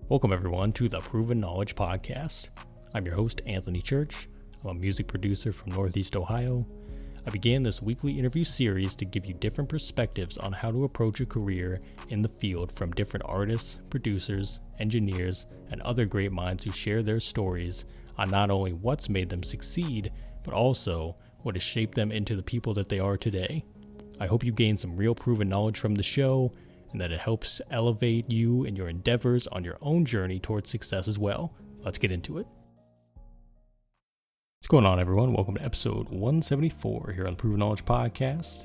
Welcome everyone to the Proven Knowledge Podcast. I'm your host, Anthony Church. I'm a music producer from Northeast Ohio. I began this weekly interview series to give you different perspectives on how to approach a career in the field from different artists, producers, engineers, and other great minds who share their stories on not only what's made them succeed, but also what has shaped them into the people that they are today. I hope you gain some real proven knowledge from the show, and that it helps elevate you in your endeavors on your own journey towards success as well. Let's get into it. What's going on, everyone? Welcome to episode 174 here on the Proven Knowledge Podcast.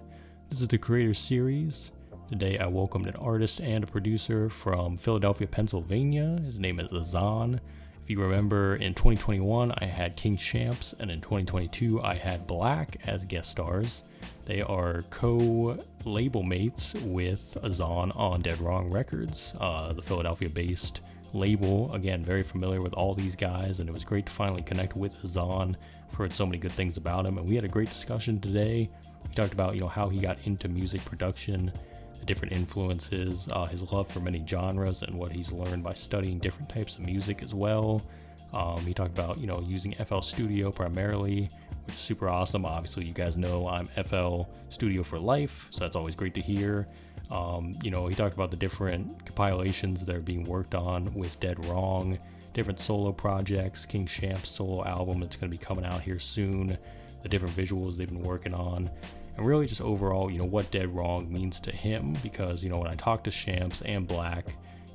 This is the Creator Series. Today I welcomed an artist and a producer from Philadelphia, Pennsylvania. His name is Azzan. If you remember, in 2021 I had King Shampz, and in 2022 I had Blak as guest stars. They are co-label mates with Azzan on Dead Wrong Records, the Philadelphia-based label. Again, very familiar with all these guys, and it was great to finally connect with Azzan. I've heard so many good things about him, and we had a great discussion today. We talked about, how he got into music production, the different influences, his love for many genres, and what he's learned by studying different types of music as well. He talked about, using FL Studio primarily, which is super awesome. Obviously, you guys know I'm FL Studio for life, so that's always great to hear. He talked about the different compilations that are being worked on with Dead Wrong, different solo projects, King Shampz solo album that's going to be coming out here soon, the different visuals they've been working on, and really just overall, what Dead Wrong means to him, because, when I talk to Shampz and Blak,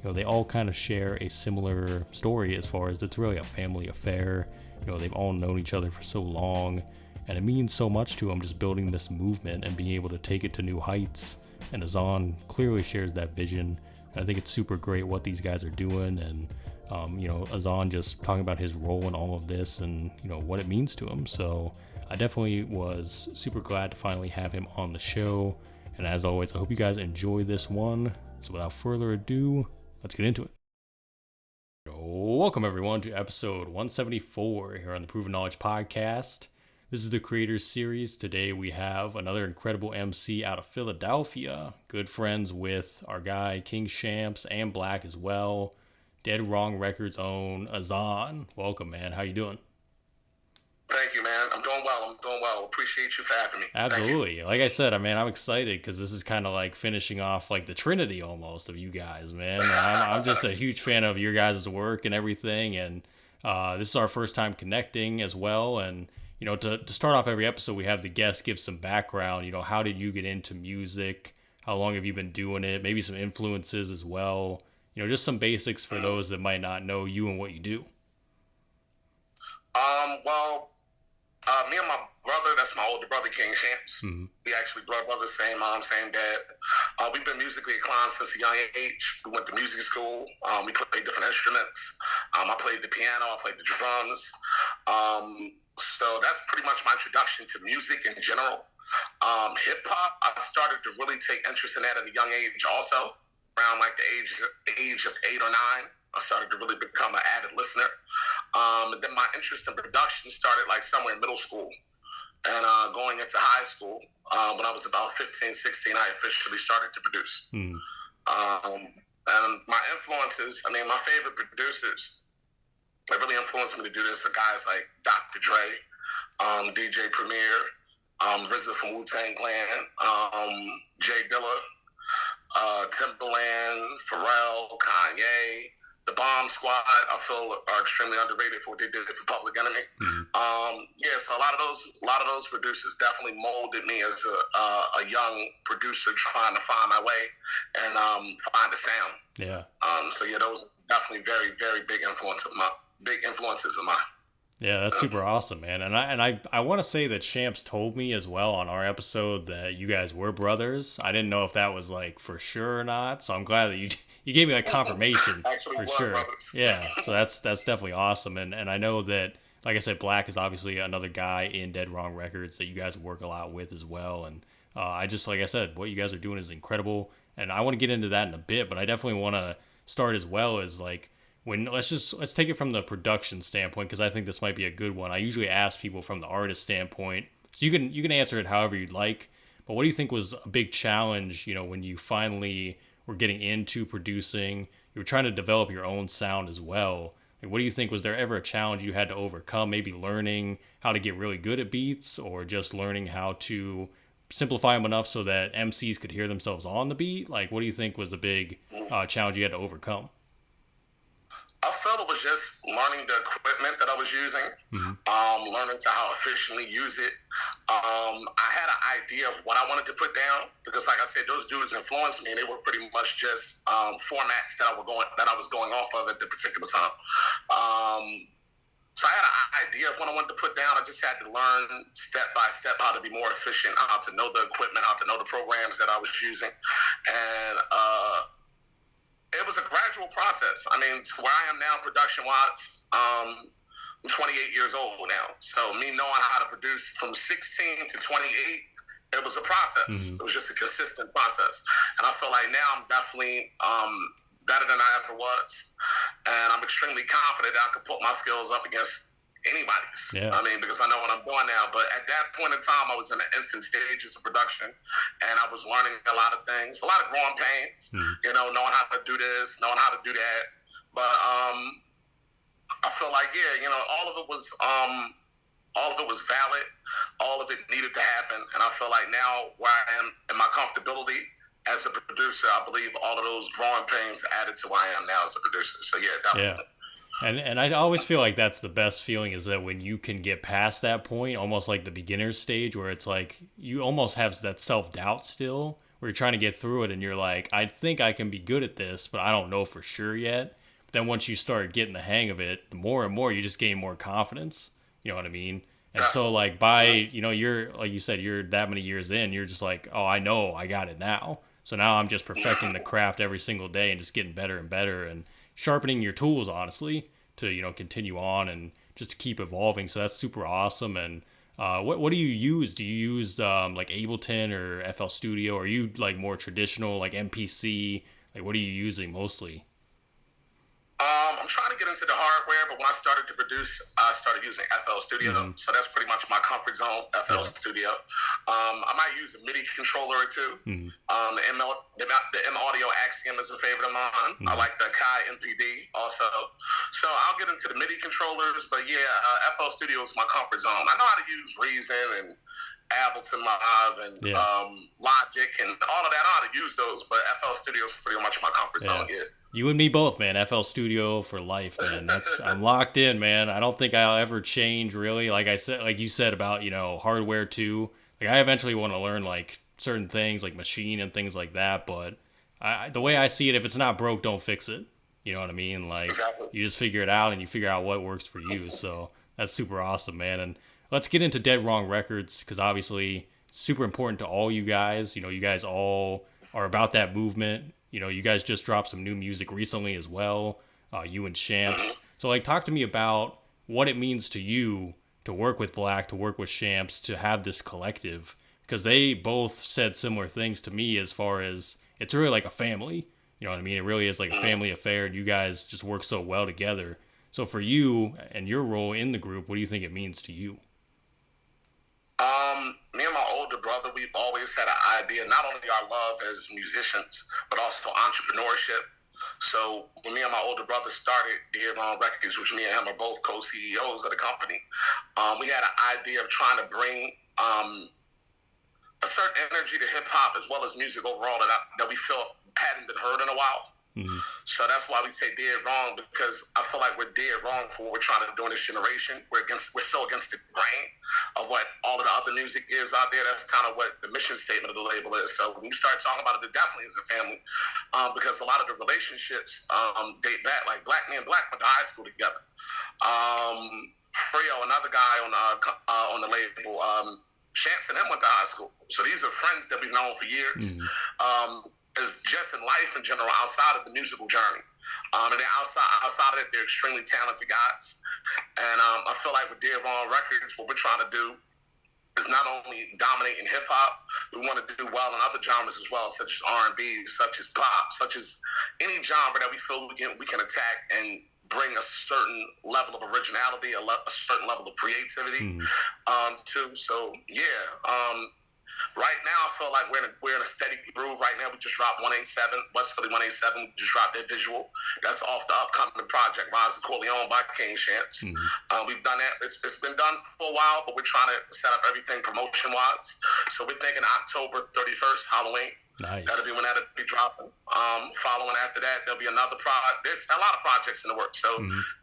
they all kind of share a similar story as far as it's really a family affair. They've all known each other for so long, and it means so much to them just building this movement and being able to take it to new heights. And Azzan clearly shares that vision. And I think it's super great what these guys are doing, and Azzan just talking about his role in all of this and what it means to him. So I definitely was super glad to finally have him on the show. And as always, I hope you guys enjoy this one. So without further ado, let's get into it. Welcome everyone to episode 174 here on the Proven Knowledge Podcast. This is the Creators Series. Today we have another incredible MC out of Philadelphia. Good friends with our guy King Shampz and Blak as well. Dead Wrong Records' own Azzan. Welcome, man. How you doing? Thank you, man. I'm doing well. Appreciate you for having me. Absolutely. Like I said, I'm excited because this is kind of like finishing off like the Trinity almost of you guys, man. I'm just a huge fan of your guys' work and everything. And this is our first time connecting as well. And, to start off every episode, we have the guest give some background. How did you get into music? How long have you been doing it? Maybe some influences as well. Just some basics for those that might not know you and what you do. Me and my brother, that's my older brother, King Shampz. Mm-hmm. We actually blood brothers, same mom, same dad. We've been musically inclined since a young age. We went to music school. We played different instruments. I played the piano. I played the drums. So that's pretty much my introduction to music in general. Hip-hop, I started to really take interest in that at a young age also. Around like the age of 8 or 9. I started to really become an avid listener. And then my interest in production started like somewhere in middle school. And going into high school, when I was about 15, 16, I officially started to produce. And my influences, my favorite producers that really influenced me to do this are guys like Dr. Dre, DJ Premier, RZA from Wu-Tang Clan, Jay Dilla, Timbaland, Pharrell, Kanye. The Bomb Squad, I feel, are extremely underrated for what they did for Public Enemy. Mm-hmm. So a lot of those producers definitely molded me as a young producer trying to find my way and find a sound. Yeah. Those are definitely very, very big influences of mine. Yeah, that's super awesome, man. And I want to say that Shampz told me as well on our episode that you guys were brothers. I didn't know if that was like for sure or not. So I'm glad that you gave me like confirmation for sure. Brothers. Yeah, so that's definitely awesome. And I know that, like I said, Blak is obviously another guy in Dead Wrong Records that you guys work a lot with as well. And like I said, what you guys are doing is incredible. And I want to get into that in a bit, but I definitely want to start as well as like, let's take it from the production standpoint, because I think this might be a good one. I usually ask people from the artist standpoint, so you can answer it however you'd like. But what do you think was a big challenge, when you finally were getting into producing? you were trying to develop your own sound as well. Like, what do you think, was there ever a challenge you had to overcome, maybe learning how to get really good at beats, or just learning how to simplify them enough so that MCs could hear themselves on the beat? Like, what do you think was a big challenge you had to overcome? I felt it was just learning the equipment that I was using, learning to how efficiently use it. I had an idea of what I wanted to put down because, like I said, those dudes influenced me, and they were pretty much just formats that I was going off of at the particular time. So I had an idea of what I wanted to put down. I just had to learn step by step how to be more efficient, how to know the equipment, how to know the programs that I was using, and it was a gradual process. I mean, to where I am now, production-wise, I'm 28 years old now. So me knowing how to produce from 16 to 28, it was a process. It was just a consistent process. And I feel like now I'm definitely better than I ever was. And I'm extremely confident that I can put my skills up against anybody's. Yeah. I mean, because I know what I'm doing now. But at that point in time, I was in the infant stages of production, and I was learning a lot of things, a lot of growing pains, knowing how to do this, knowing how to do that. But I feel like, all of it was valid. All of it needed to happen. And I feel like now where I am in my comfortability as a producer, I believe all of those growing pains added to where I am now as a producer. So yeah, definitely. Yeah. And I always feel like that's the best feeling, is that when you can get past that point, almost like the beginner's stage, where it's like you almost have that self-doubt still, where you're trying to get through it and you're like, I think I can be good at this, but I don't know for sure yet. But then once you start getting the hang of it, the more and more you just gain more confidence. You know what I mean? And so like you're, like you said, you're that many years in, you're just like, oh, I know I got it now. So now I'm just perfecting the craft every single day and just getting better and better, and sharpening your tools, honestly, to continue on and just to keep evolving. So that's super awesome. And what do you use? Do you use like Ableton or FL Studio? Or are you like more traditional, like MPC? Like, what are you using mostly? I'm trying to get into the hardware, but when I started to produce, I started using FL Studio. So that's pretty much my comfort zone, FL Studio. I might use a MIDI controller or two. The M Audio Axiom is a favorite of mine. I like the Kai MPD also. So I'll get into the MIDI controllers, but FL Studio is my comfort zone. I know how to use Reason and Ableton Live and Logic and all of that. I know how to use those, but FL Studio is pretty much my comfort zone. Yeah. You and me both, man. FL Studio for life, man. I'm locked in, man. I don't think I'll ever change, really. Like you said about, hardware too. Like, I eventually want to learn like certain things, like Machine and things like that. But the way I see it, if it's not broke, don't fix it. You know what I mean? Like, you just figure it out and you figure out what works for you. So that's super awesome, man. And let's get into Dead Wrong Records, because obviously it's super important to all you guys. You guys all are about that movement. You guys just dropped some new music recently as well, you and Shampz. So, like, talk to me about what it means to you to work with Blak, to work with Shampz, to have this collective. Because they both said similar things to me, as far as it's really like a family. You know what I mean? It really is like a family affair, and you guys just work so well together. So for you and your role in the group, what do you think it means to you? Me and my older brother, we've always had an idea, not only our love as musicians, but also entrepreneurship. So when me and my older brother started Dead Wrong Records, which me and him are both co-CEOs of the company, we had an idea of trying to bring a certain energy to hip-hop as well as music overall that we felt hadn't been heard in a while. So that's why we say dead wrong, because I feel like we're dead wrong for what we're trying to do in this generation. We're so against the grain of what all of the other music is out there. That's kind of what the mission statement of the label is. So when you start talking about it definitely is a family, because a lot of the relationships date back. Like me and Blak went to high school together. Frio, another guy on the label, Shampz and him went to high school. So these are friends that we've known for years. Is just in life in general, outside of the musical journey. And then outside of it, they're extremely talented guys. And I feel like with Dead Wrong Records, what we're trying to do is not only dominate in hip-hop, we want to do well in other genres as well, such as R&B, such as pop, such as any genre that we feel we can attack and bring a certain level of originality, a certain level of creativity too. So, Right now, I feel like we're in a steady groove. Right now, we just dropped 187, West Philly 187. We just dropped that visual. That's off the upcoming project, Rise of Corleone by King Shampz. We've done that. It's been done for a while, but we're trying to set up everything promotion-wise. So we're thinking October 31st, Halloween. Nice. That'll be when that'll be dropping. Following after that, there'll be another project. There's a lot of projects in the works. So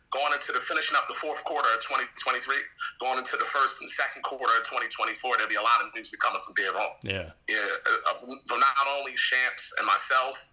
going into finishing up the fourth quarter of 2023, going into the first and second quarter of 2024, there'll be a lot of music coming from there on. Yeah. From not only Shampz and myself,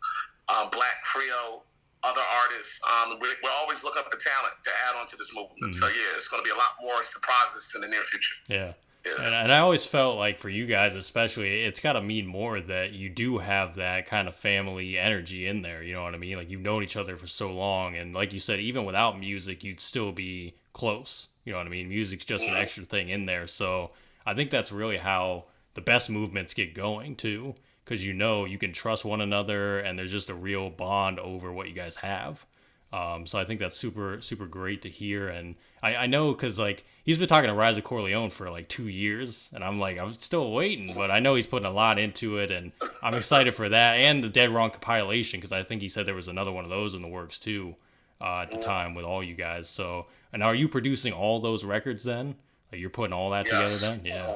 Blak, Frio, other artists. We're always looking for talent to add on to this movement. So yeah, it's going to be a lot more surprises in the near future. Yeah. And I always felt like for you guys especially, it's got to mean more that you do have that kind of family energy in there, you know what I mean? Like, you've known each other for so long, and like you said, even without music, you'd still be close, you know what I mean? Music's just an extra thing in there, so I think that's really how the best movements get going, too, because you know you can trust one another, and there's just a real bond over what you guys have. So I think that's super, super great to hear. And I know because, like, he's been talking to Rise of Corleone for, like, 2 years. And I'm like, I'm still waiting. But I know he's putting a lot into it. And I'm excited for that. And the Dead Wrong compilation, because I think he said there was another one of those in the works, too, at the time with all you guys. So, and are you producing all those records then? Like, you're putting all that together then? Yeah.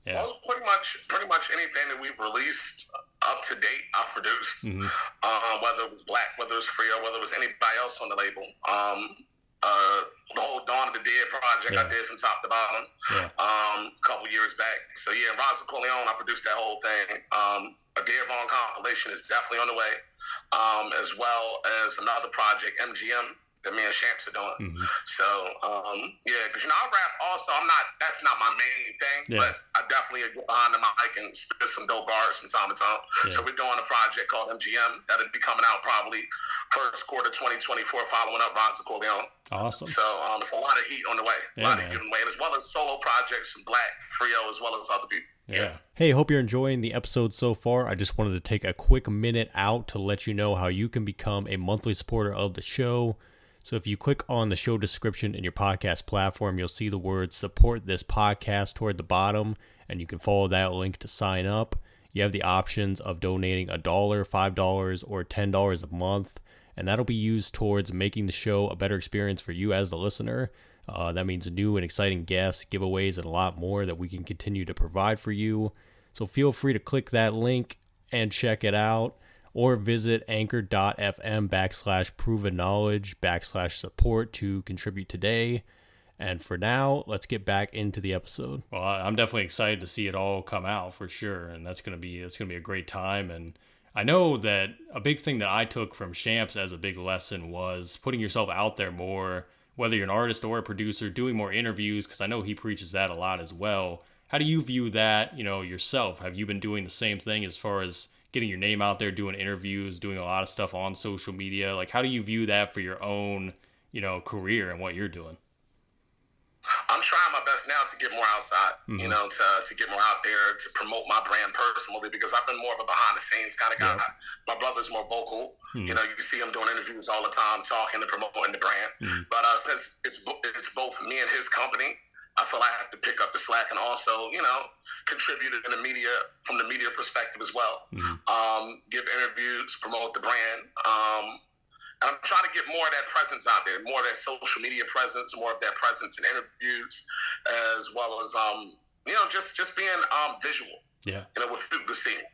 Yeah. Well, pretty much anything that we've released up to date, I've produced. Whether it was Blak, whether it was Frio, whether it was anybody else on the label. The whole Dawn of the Dead project I did from top to bottom a couple years back. So yeah, Rise of Corleone, I produced that whole thing. A Dead Wrong compilation is definitely on the way, as well as another project, MGM, that me and Shampz are doing. So, yeah, because, I rap also. That's not my main thing, but I definitely get behind the mic and spit some dope bars from time to time. So we're doing a project called MGM that'll be coming out probably first quarter 2024, following up Rise of Corleone. Awesome. So it's a lot of heat on the way. A lot of heat on the way, as well as solo projects from Blak, Frio, as well as other people. Yeah. Hey, hope you're enjoying the episode so far. I just wanted to take a quick minute out to let you know how you can become a monthly supporter of the show. So if you click on the show description in your podcast platform, you'll see the words support this podcast toward the bottom, and you can follow that link to sign up. You have the options of donating $1, $5, or $10 a month, and that'll be used towards making the show a better experience for you as the listener. That means new and exciting guests, giveaways, and a lot more that we can continue to provide for you. So feel free to click that link and check it out. Or visit anchor.fm/provenknowledge/support to contribute today. And for now, let's get back into the episode. Well, I'm definitely excited to see it all come out for sure. And it's gonna be a great time. And I know that a big thing that I took from Shampz as a big lesson was putting yourself out there more, whether you're an artist or a producer, doing more interviews, because I know he preaches that a lot as well. How do you view that, yourself? Have you been doing the same thing as far as getting your name out there, doing interviews, doing a lot of stuff on social media? Like, how do you view that for your own, career and what you're doing? I'm trying my best now to get more outside, to get more out there, to promote my brand personally, because I've been more of a behind-the-scenes kind of guy. My brother's more vocal. You see him doing interviews all the time, talking and promoting the brand. But since it's both me and his company, I feel I have to pick up the slack and also, contribute in the media, from the media perspective as well. Give interviews, promote the brand. And I'm trying to get more of that presence out there, more of that social media presence, more of that presence in interviews, as well as, just being visual. Yeah. Where people can see me.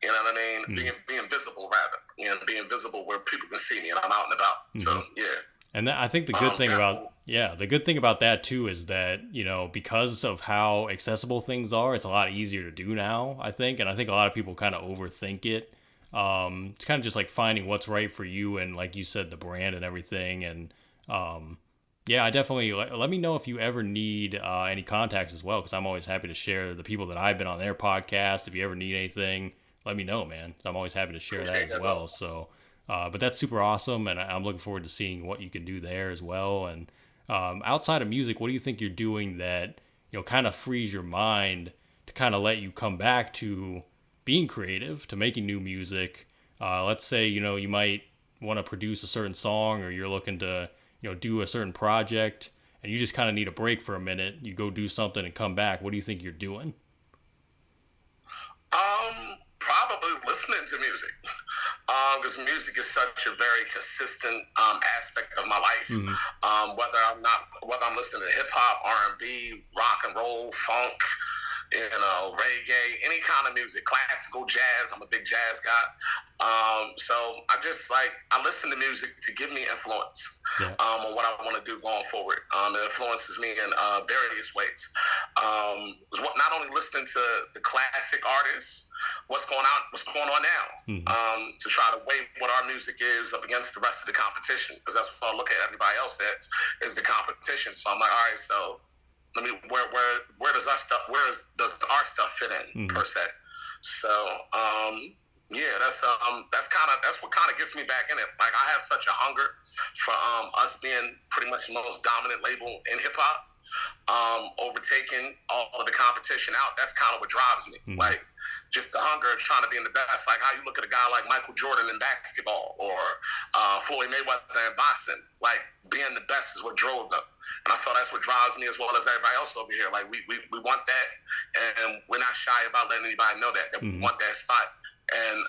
You know what I mean? Being visible, rather. Being visible where people can see me and I'm out and about. So, yeah. And I think the good thing about that too is that, because of how accessible things are, it's a lot easier to do now, I think. And I think a lot of people kind of overthink it. It's kind of just like finding what's right for you and, like you said, the brand and everything. And I definitely let me know if you ever need any contacts as well, because I'm always happy to share the people that I've been on their podcast. If you ever need anything, let me know, man. I'm always happy to share that as well. So. But that's super awesome, and I'm looking forward to seeing what you can do there as well. And outside of music, what do you think you're doing that kind of frees your mind to kind of let you come back to being creative, to making new music? Let's say you might want to produce a certain song, or you're looking to do a certain project, and you just kind of need a break for a minute. You go do something and come back. What do you think you're doing? Because music is such a very consistent aspect of my life. Whether I'm listening to hip hop, R&B, rock and roll, funk, reggae, any kind of music, classical, jazz. I'm a big jazz guy. So I listen to music to give me influence on what I want to do going forward. It influences me in various ways. Not only listening to the classic artists, what's going on now, to try to weigh what our music is up against the rest of the competition, because that's what I look at everybody else as is the competition. So I'm like, all right, so let me where does our stuff fit in per se? So that's what kind of gets me back in it. Like, I have such a hunger for us being pretty much the most dominant label in hip hop, overtaking all of the competition out. That's kind of what drives me. Like, just the hunger of trying to be in the best. Like how you look at a guy like Michael Jordan in basketball, or Floyd Mayweather in boxing. Like, being the best is what drove them. And I feel that's what drives me as well as everybody else over here. Like, we want that, and we're not shy about letting anybody know that we want that spot. And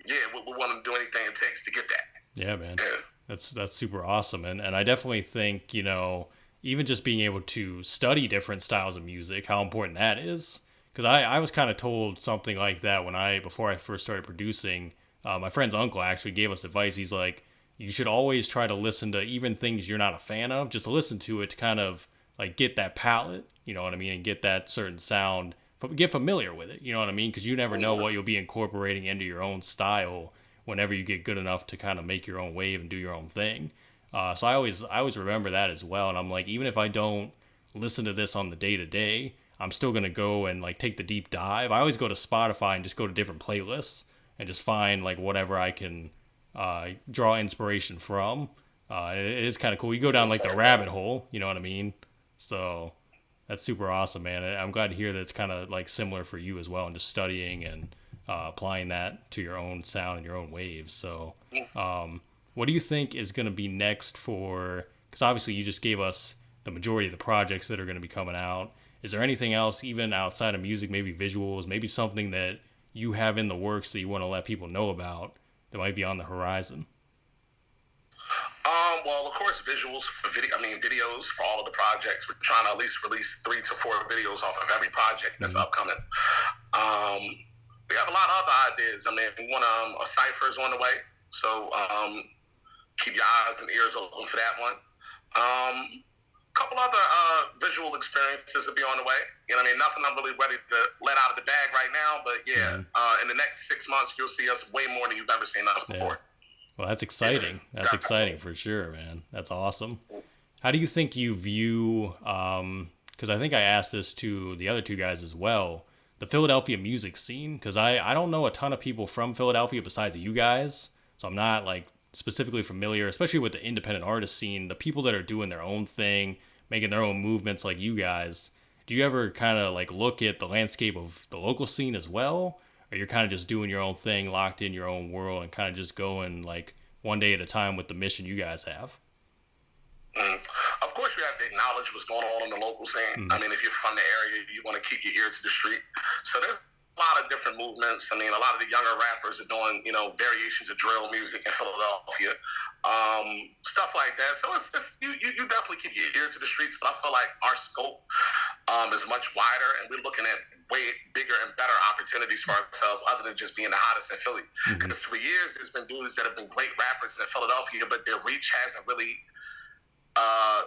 we want to do anything it takes to get that. Yeah, man. Yeah. That's super awesome. And I definitely think, even just being able to study different styles of music, how important that is. Because I was kind of told something like that before I first started producing. My friend's uncle actually gave us advice. He's like, you should always try to listen to even things you're not a fan of, just to listen to it to kind of like get that palette, you know what I mean, and get that certain sound, get familiar with it, you know what I mean, because you never know what you'll be incorporating into your own style whenever you get good enough to kind of make your own wave and do your own thing. So I always remember that as well, and I'm like, even if I don't listen to this on the day-to-day, I'm still going to go and like take the deep dive. I always go to Spotify and just go to different playlists and just find like whatever I can draw inspiration from. It is kind of cool. You go down like the rabbit hole, you know what I mean? So that's super awesome, man. I'm glad to hear that it's kind of like similar for you as well, and just studying and applying that to your own sound and your own waves. So what do you think is going to be next because obviously you just gave us the majority of the projects that are going to be coming out. Is there anything else, even outside of music, maybe visuals, maybe something that you have in the works that you want to let people know about that might be on the horizon? Well, of course, visuals for videos for all of the projects. We're trying to at least release 3 to 4 videos off of every project that's upcoming. We have a lot of other ideas. I mean, we want a cipher is on the way, so keep your eyes and ears open for that one. Couple other visual experiences will be on the way. You know what I mean? Nothing I'm really ready to let out of the bag right now, but in the next 6 months, you'll see us way more than you've ever seen us before. Well, that's exciting. That's exciting for sure, man. That's awesome. How do you think you view, because I think I asked this to the other two guys as well, the Philadelphia music scene? Because I don't know a ton of people from Philadelphia besides you guys, so I'm not like specifically familiar, especially with the independent artist scene, the people that are doing their own thing, making their own movements like you guys. Do you ever kind of like look at the landscape of the local scene as well? Or you're kind of just doing your own thing, locked in your own world, and kind of just going like one day at a time with the mission you guys have? Of course, you have to acknowledge what's going on in the local scene. I mean, if you're from the area, you want to keep your ear to the street. So there's a lot of different movements. I mean, a lot of the younger rappers are doing, variations of drill music in Philadelphia, stuff like that. So it's you definitely keep your ear to the streets, but I feel like our scope is much wider, and we're looking at way bigger and better opportunities for ourselves other than just being the hottest in Philly. Because for years, there's been dudes that have been great rappers in Philadelphia, but their reach hasn't really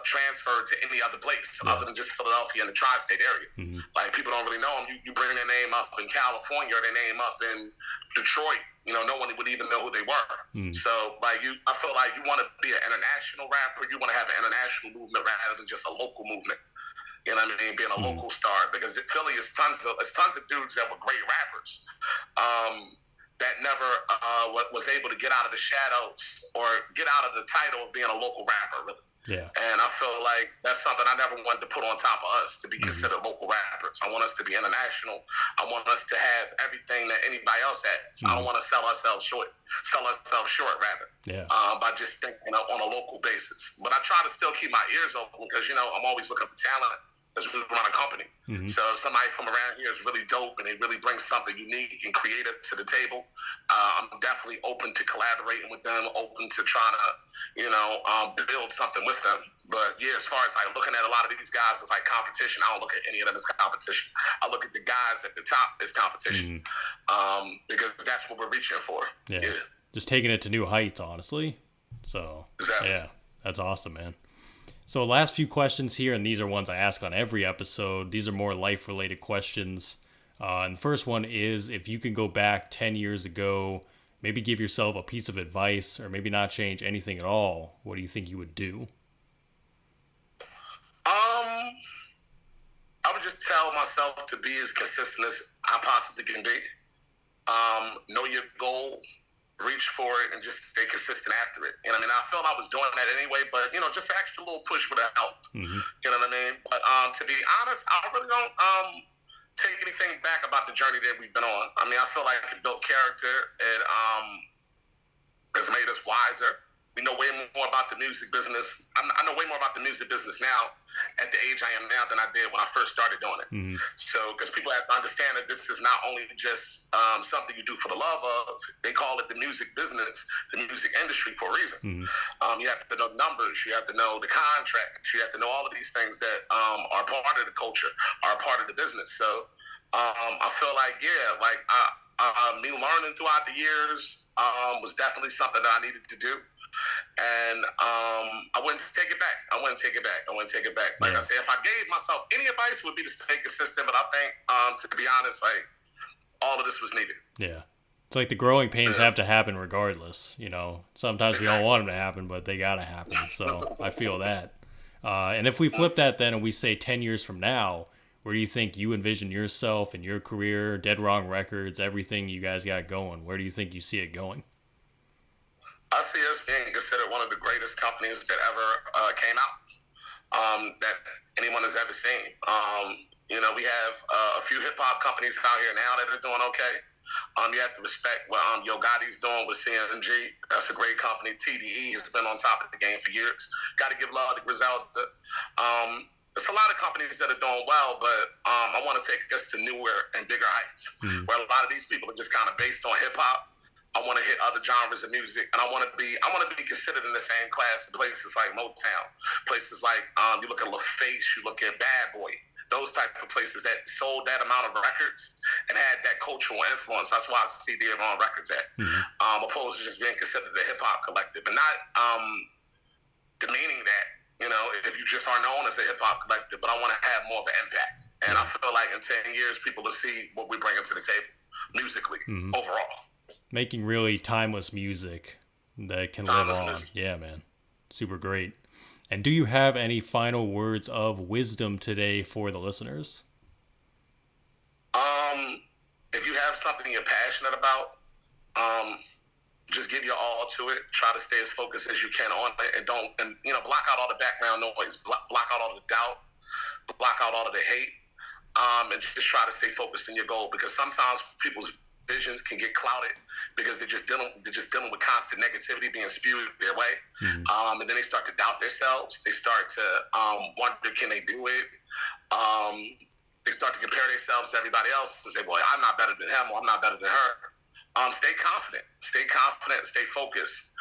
transferred to any other place other than just Philadelphia and the tri-state area. Like, people don't really know them. You bring their name up in California or their name up in Detroit, no one would even know who they were. So, I feel like you want to be an international rapper, you want to have an international movement rather than just a local movement. You know what I mean? Being a local star, because Philly is tons of dudes that were great rappers that never was able to get out of the shadows or get out of the title of being a local rapper, really. Yeah. And I feel like that's something I never wanted to put on top of us, to be considered local rappers. I want us to be international. I want us to have everything that anybody else has. I don't want to sell ourselves short rather. Yeah. By just thinking on a local basis. But I try to still keep my ears open because, I'm always looking for talent that's really run a company. So if somebody from around here is really dope and they really bring something unique and creative to the table, I'm definitely open to collaborating with them, open to trying to, build something with them. But yeah, as far as like looking at a lot of these guys as like competition, I don't look at any of them as competition. I look at the guys at the top as competition, because that's what we're reaching for. Yeah. Just taking it to new heights, honestly. So exactly. Yeah, that's awesome, man. So last few questions here, and these are ones I ask on every episode. These are more life-related questions. And the first one is, if you can go back 10 years ago, maybe give yourself a piece of advice, or maybe not change anything at all, what do you think you would do? I would just tell myself to be as consistent as I possibly can be. Know your goal, reach for it, and just stay consistent after it. I felt I was doing that anyway, but, just an extra little push would have helped. You know what I mean? But to be honest, I really don't take anything back about the journey that we've been on. I feel like it built character. It has made us wiser. We know way more about the music business. I know way more about the music business now at the age I am now than I did when I first started doing it. So, because people have to understand that this is not only just something you do for the love of. They call it the music business, the music industry for a reason. You have to know numbers. You have to know the contracts. You have to know all of these things that are part of the culture, are part of the business. So, I feel like, me learning throughout the years was definitely something that I needed to do. And I wouldn't take it back. I wouldn't take it back. Like I said, if I gave myself any advice, it would be to stay consistent. But I think, to be honest, like, all of this was needed. Yeah. It's like the growing pains have to happen regardless. Sometimes we don't want them to happen, but they got to happen. So I feel that. And if we flip that then and we say 10 years from now, where do you think you envision yourself and your career, Dead Wrong Records, everything you guys got going? Where do you think you see it going? I see us being considered one of the greatest companies that ever came out, that anyone has ever seen. We have a few hip-hop companies out here now that are doing okay. You have to respect what Yo Gotti's doing with CMG. That's a great company. TDE has been on top of the game for years. Got to give love to Griselda. There's a lot of companies that are doing well, but I want to take us to newer and bigger heights, where a lot of these people are just kind of based on hip-hop. I want to hit other genres of music, and I want to be considered in the same class in places like Motown, places like you look at LaFace, you look at Bad Boy, those type of places that sold that amount of records and had that cultural influence. That's why I see Dead Wrong Records at, opposed to just being considered a hip hop collective, and not demeaning that. If you just are known as a hip hop collective, but I want to have more of an impact, and I feel like in 10 years people will see what we bring to the table musically overall. Making really timeless music that can live on. Yeah, man. Super great. And do you have any final words of wisdom today for the listeners? If you have something you're passionate about, just give your all to it. Try to stay as focused as you can on it, and block out all the background noise, block out all the doubt, block out all of the hate, and just try to stay focused on your goal, because sometimes people's visions can get clouded because they're just dealing with constant negativity being spewed their way, and then they start to doubt themselves. They start to wonder, can they do it? They start to compare themselves to everybody else and say, "Boy, I'm not better than him, or I'm not better than her." Stay confident, stay focused,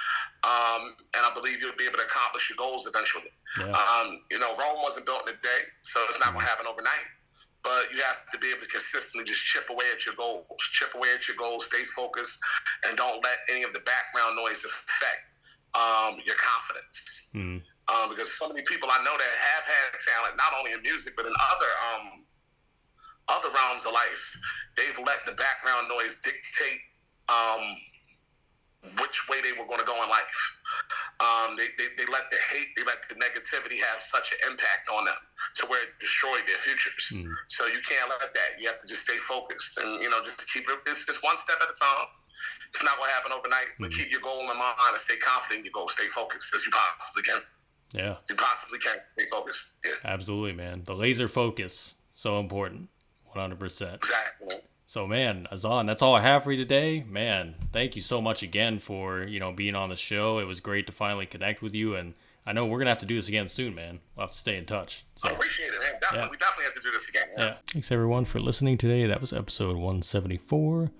and I believe you'll be able to accomplish your goals eventually. Rome wasn't built in a day, so it's not going to happen overnight. But you have to be able to consistently just chip away at your goals. Stay focused, and don't let any of the background noise affect your confidence. Because so many people I know that have had talent, not only in music, but in other realms of life, they've let the background noise dictate which way they were going to go in life. They let the hate, they let the negativity have such an impact on them to where it destroyed their futures. So you can't let that. You have to just stay focused and, just keep it. It's one step at a time. It's not going to happen overnight, but keep your goal in mind and stay confident in your goal. Stay focused as you possibly can. Yeah. You possibly can stay focused. Yeah. Absolutely, man. The laser focus, so important. 100%. Exactly. So, man, Azzan, that's all I have for you today. Man, thank you so much again for, being on the show. It was great to finally connect with you, and I know we're going to have to do this again soon, man. We'll have to stay in touch. So. I appreciate it, man. Definitely. Yeah. We definitely have to do this again. Yeah. Thanks, everyone, for listening today. That was episode 174.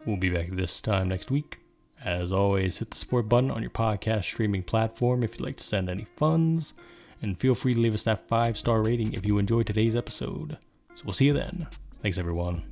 We'll be back this time next week. As always, hit the support button on your podcast streaming platform if you'd like to send any funds. And feel free to leave us that 5-star rating if you enjoyed today's episode. So we'll see you then. Thanks, everyone.